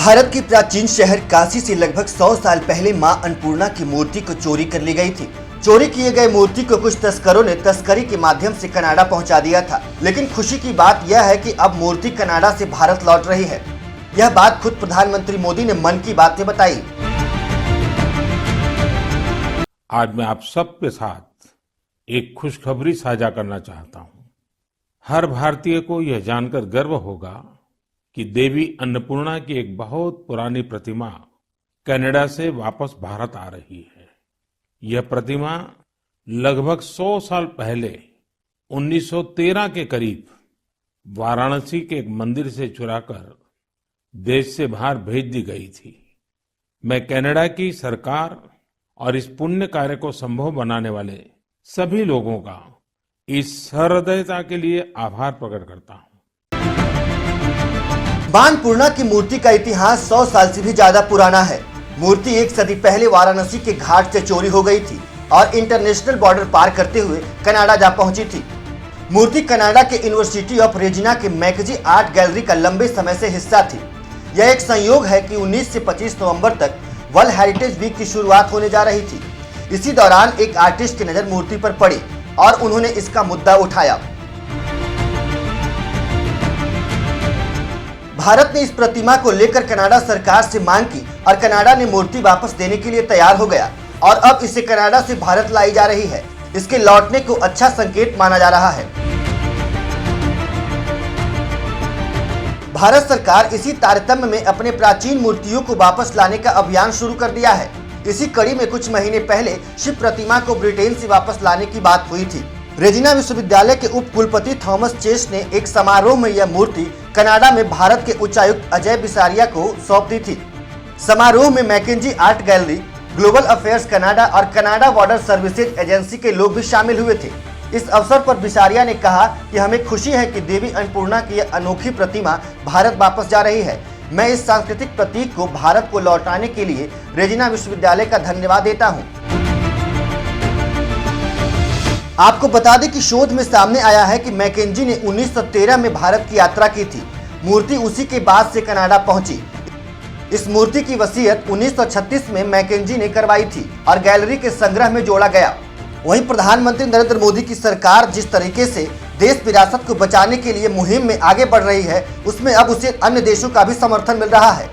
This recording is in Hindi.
भारत के प्राचीन शहर काशी से लगभग 100 साल पहले मां अन्नपूर्णा की मूर्ति को चोरी कर ली गई थी। चोरी किए गए मूर्ति को कुछ तस्करों ने तस्करी के माध्यम से कनाडा पहुंचा दिया था, लेकिन खुशी की बात यह है कि अब मूर्ति कनाडा से भारत लौट रही है। यह बात खुद प्रधानमंत्री मोदी ने मन की बात में बताई। आज मैं आप सबके साथ एक खुशखबरी साझा करना चाहता हूं। हर भारतीय को यह जानकर गर्व होगा कि देवी अन्नपूर्णा की एक बहुत पुरानी प्रतिमा कनाडा से वापस भारत आ रही है। यह प्रतिमा लगभग 100 साल पहले 1913 के करीब वाराणसी के एक मंदिर से चुराकर देश से बाहर भेज दी गई थी। मैं कनाडा की सरकार और इस पुण्य कार्य को संभव बनाने वाले सभी लोगों का इस सहृदयता के लिए आभार प्रकट करता हूं। मां अन्नपूर्णा की मूर्ति का इतिहास 100 साल से भी ज्यादा पुराना है। मूर्ति एक सदी पहले वाराणसी के घाट से चोरी हो गई थी और इंटरनेशनल बॉर्डर पार करते हुए कनाडा जा पहुंची थी। मूर्ति कनाडा के यूनिवर्सिटी ऑफ रेजिना के मैकेंजी आर्ट गैलरी का लंबे समय से हिस्सा थी। यह एक संयोग है कि 19 से 25 नवंबर तक वर्ल्ड हेरिटेज वीक की शुरुआत होने जा रही थी। इसी दौरान एक आर्टिस्ट की नजर मूर्ति पर पड़ी और उन्होंने इसका मुद्दा उठाया। भारत ने इस प्रतिमा को लेकर कनाडा सरकार से मांग की और कनाडा ने मूर्ति वापस देने के लिए तैयार हो गया और अब इसे कनाडा से भारत लाई जा रही है। इसके लौटने को अच्छा संकेत माना जा रहा है। भारत सरकार इसी तारतम्य में अपने प्राचीन मूर्तियों को वापस लाने का अभियान शुरू कर दिया है। इसी कड़ी में कुछ महीने पहले शिव प्रतिमा को ब्रिटेन से वापस लाने की बात हुई थी। रेजिना विश्वविद्यालय के उप कुलपति थॉमस चेस ने एक समारोह में यह मूर्ति कनाडा में भारत के उच्चायुक्त अजय बिसारिया को सौंप दी थी। समारोह में McKenzie art gallery, global affairs Canada और कनाडा बॉर्डर सर्विसेज एजेंसी के लोग भी शामिल हुए थे। इस अवसर पर बिसारिया ने कहा कि हमें खुशी है कि देवी अन्नपूर्णा की यह अनोखी प्रतिमा भारत वापस जा रही है। मैं इस सांस्कृतिक प्रतीक को भारत को लौटाने के लिए रेजिना विश्वविद्यालय का धन्यवाद देता हूँ। आपको बता दें कि शोध में सामने आया है कि मैकेंजी ने 1913 में भारत की यात्रा की थी। मूर्ति उसी के बाद से कनाडा पहुंची। इस मूर्ति की वसीयत 1936 में मैकेंजी ने करवाई थी और गैलरी के संग्रह में जोड़ा गया। वहीं प्रधानमंत्री नरेंद्र मोदी की सरकार जिस तरीके से देश विरासत को बचाने के लिए मुहिम में आगे बढ़ रही है, उसमें अब उसे अन्य देशों का भी समर्थन मिल रहा है।